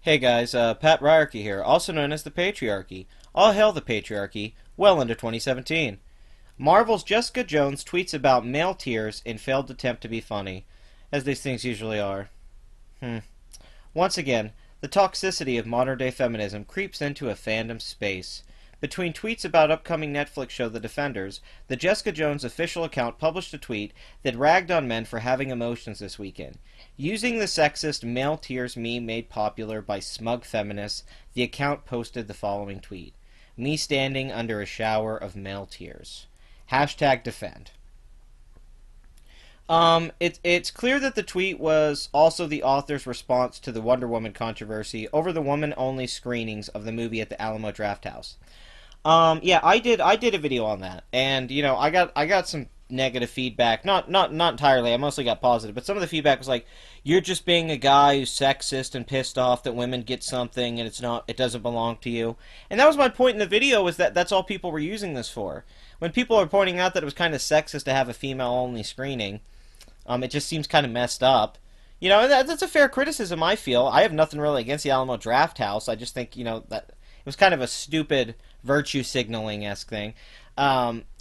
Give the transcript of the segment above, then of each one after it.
Hey guys, Pat Ryerke here, also known as the Patriarchy. All hail the Patriarchy, well into 2017. Marvel's Jessica Jones tweets about male tears in failed attempt to be funny, as these things usually are. Once again, the toxicity of modern-day feminism creeps into a fandom space. Between tweets about upcoming Netflix show The Defenders, the Jessica Jones official account published a tweet that ragged on men for having emotions this weekend. Using the sexist male tears meme made popular by smug feminists, the account posted the following tweet. Me standing under a shower of male tears. Hashtag defend. It's clear that the tweet was also the author's response to the Wonder Woman controversy over the woman-only screenings of the movie at the Alamo Drafthouse. Yeah, I did a video on that, and I got some negative feedback. Not entirely. I mostly got positive, but some of the feedback was like, "You're just being a guy who's sexist and pissed off that women get something and it doesn't belong to you." And that was my point in the video, was that that's all people were using this for. When people are pointing out that it was kind of sexist to have a female-only screening, it just seems kind of messed up. And that's a fair criticism, I feel. I have nothing really against the Alamo Drafthouse. I just think, that it was kind of a stupid virtue signaling-esque thing,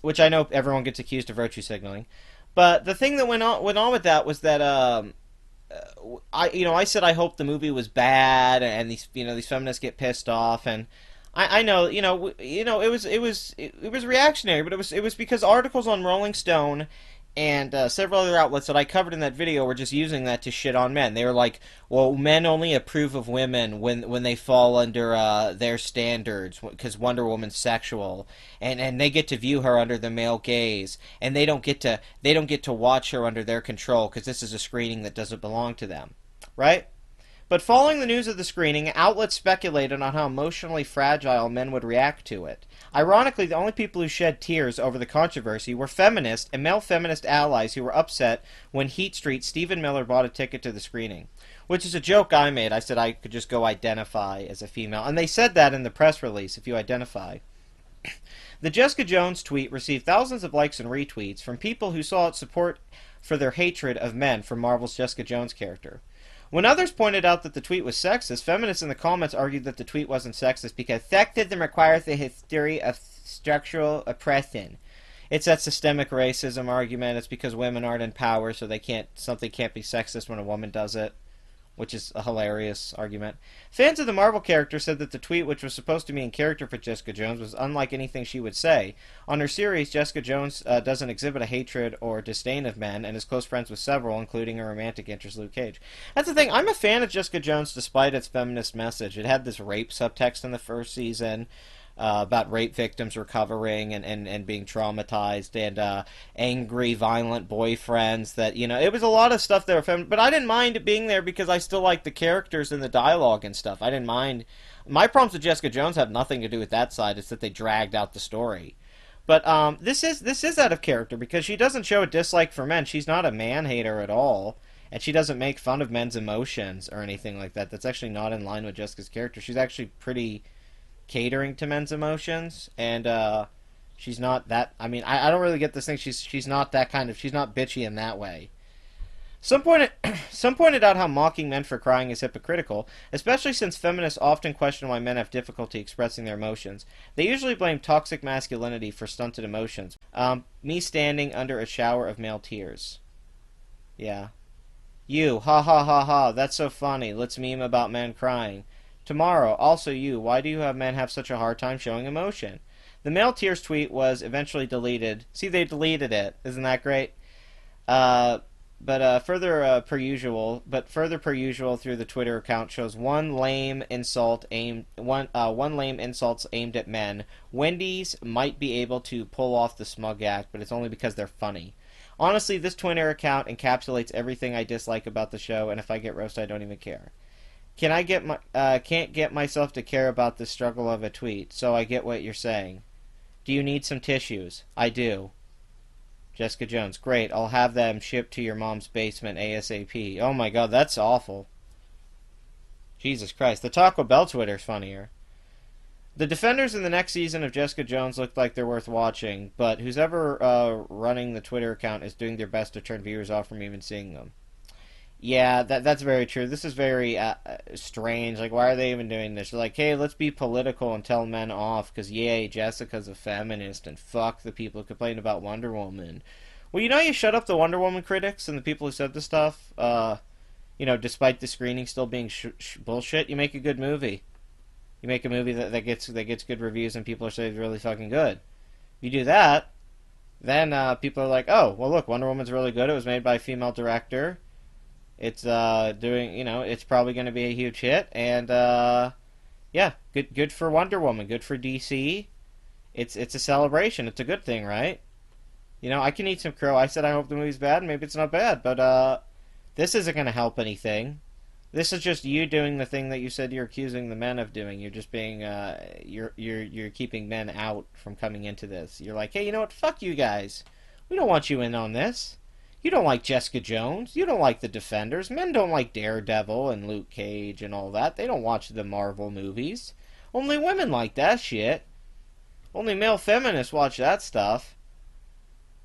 which I know everyone gets accused of virtue signaling. But the thing that went on with that was that I said I hoped the movie was bad, and these feminists get pissed off, and I know it was reactionary, but it was because articles on Rolling Stone and several other outlets that I covered in that video were just using that to shit on men. They were like, well, men only approve of women when they fall under their standards, because Wonder Woman's sexual, and they get to view her under the male gaze, and they don't get to watch her under their control, because this is a screening that doesn't belong to them, right? But following the news of the screening, outlets speculated on how emotionally fragile men would react to it. Ironically, the only people who shed tears over the controversy were feminists and male feminist allies who were upset when Heat Street Stephen Miller bought a ticket to the screening. Which is a joke I made. I said I could just go identify as a female. And they said that in the press release, if you identify. The Jessica Jones tweet received thousands of likes and retweets from people who saw its support for their hatred of men for Marvel's Jessica Jones character. When others pointed out that the tweet was sexist, feminists in the comments argued that the tweet wasn't sexist because sexism requires the history of structural oppression. It's that systemic racism argument. It's because women aren't in power, so something can't be sexist when a woman does it, which is a hilarious argument. Fans of the Marvel character said that the tweet, which was supposed to be in character for Jessica Jones, was unlike anything she would say. On her series, Jessica Jones doesn't exhibit a hatred or disdain of men, and is close friends with several, including her romantic interest, Luke Cage. That's the thing. I'm a fan of Jessica Jones despite its feminist message. It had this rape subtext in the first season, about rape victims recovering and being traumatized, and angry, violent boyfriends. That it was a lot of stuff that were feminine, but I didn't mind it being there because I still liked the characters and the dialogue and stuff. I didn't mind. My problems with Jessica Jones have nothing to do with that side. It's that they dragged out the story. But this is out of character because she doesn't show a dislike for men. She's not a man-hater at all. And she doesn't make fun of men's emotions or anything like that. That's actually not in line with Jessica's character. She's actually pretty catering to men's emotions, and she's not that. I mean, I don't really get this thing. She's not that kind of. She's not bitchy in that way. Some pointed out how mocking men for crying is hypocritical, especially since feminists often question why men have difficulty expressing their emotions. They usually blame toxic masculinity for stunted emotions. Me standing under a shower of male tears. Yeah. You, ha ha ha ha, that's so funny. Let's meme about men crying. Tomorrow, also you, why do you have men have such a hard time showing emotion? The male tears tweet was eventually deleted. See, they deleted it. Isn't that great? But further per usual through the Twitter account shows one lame insults aimed at men. Wendy's might be able to pull off the smug act, but it's only because they're funny. Honestly, this Twitter account encapsulates everything I dislike about the show, and if I get roasted, I don't even care. Can't get myself to care about the struggle of a tweet, so I get what you're saying. Do you need some tissues? I do. Jessica Jones. Great. I'll have them shipped to your mom's basement ASAP. Oh my god, that's awful. Jesus Christ. The Taco Bell Twitter's funnier. The defenders in the next season of Jessica Jones look like they're worth watching, but who's ever running the Twitter account is doing their best to turn viewers off from even seeing them. Yeah, that's very true. This is very strange. Like, why are they even doing this? They're like, hey, let's be political and tell men off, because, yay, Jessica's a feminist, and fuck the people who complain about Wonder Woman. Well, you shut up the Wonder Woman critics and the people who said this stuff, despite the screening still being bullshit, you make a good movie. You make a movie that gets good reviews and people are saying it's really fucking good. If you do that, then people are like, oh, well, look, Wonder Woman's really good. It was made by a female director. It's it's probably going to be a huge hit, and yeah, good for Wonder Woman, good for DC. It's a celebration. It's a good thing, right? I can eat some crow. I said I hope the movie's bad, and maybe it's not bad, but this isn't going to help anything. This is just you doing the thing that you said you're accusing the men of doing. You're just being you're keeping men out from coming into this. You're like, hey, you know what? Fuck you guys. We don't want you in on this. You don't like Jessica Jones. You don't like the Defenders. Men don't like Daredevil and Luke Cage and all that. They don't watch the Marvel movies. Only women like that shit. Only male feminists watch that stuff.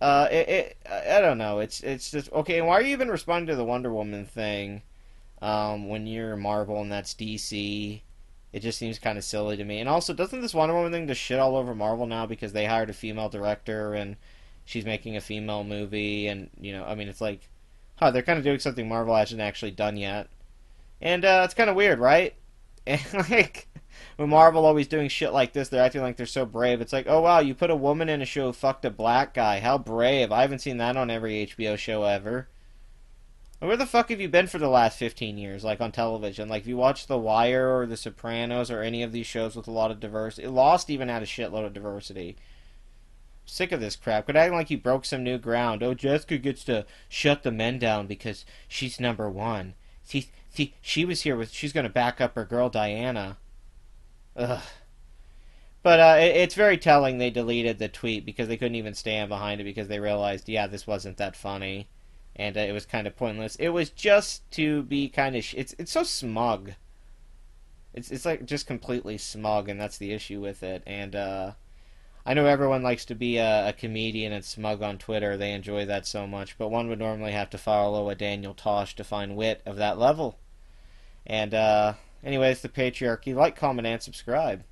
I don't know. It's just okay. And why are you even responding to the Wonder Woman thing? When you're Marvel and that's DC, it just seems kind of silly to me. And also, doesn't this Wonder Woman thing just shit all over Marvel now because they hired a female director and she's making a female movie? And, it's like, they're kind of doing something Marvel hasn't actually done yet. And, it's kind of weird, right? And, like, when Marvel always doing shit like this, they're acting like they're so brave. It's like, oh, wow, you put a woman in a show who fucked a black guy. How brave. I haven't seen that on every HBO show ever. Where the fuck have you been for the last 15 years, like, on television? Like, if you watch The Wire or The Sopranos or any of these shows with a lot of diversity, Lost even had a shitload of diversity. Sick of this crap. Quit acting like you broke some new ground. Oh, Jessica gets to shut the men down because she's number one. See, she was here she's gonna back up her girl Diana. Ugh. But it's very telling they deleted the tweet because they couldn't even stand behind it because they realized, yeah, this wasn't that funny. And it was kind of pointless. It was just to be kind of... It's so smug. It's like just completely smug, and that's the issue with it. And I know everyone likes to be a comedian and smug on Twitter. They enjoy that so much. But one would normally have to follow a Daniel Tosh to find wit of that level. And anyways, the patriarchy. Like, comment, and subscribe.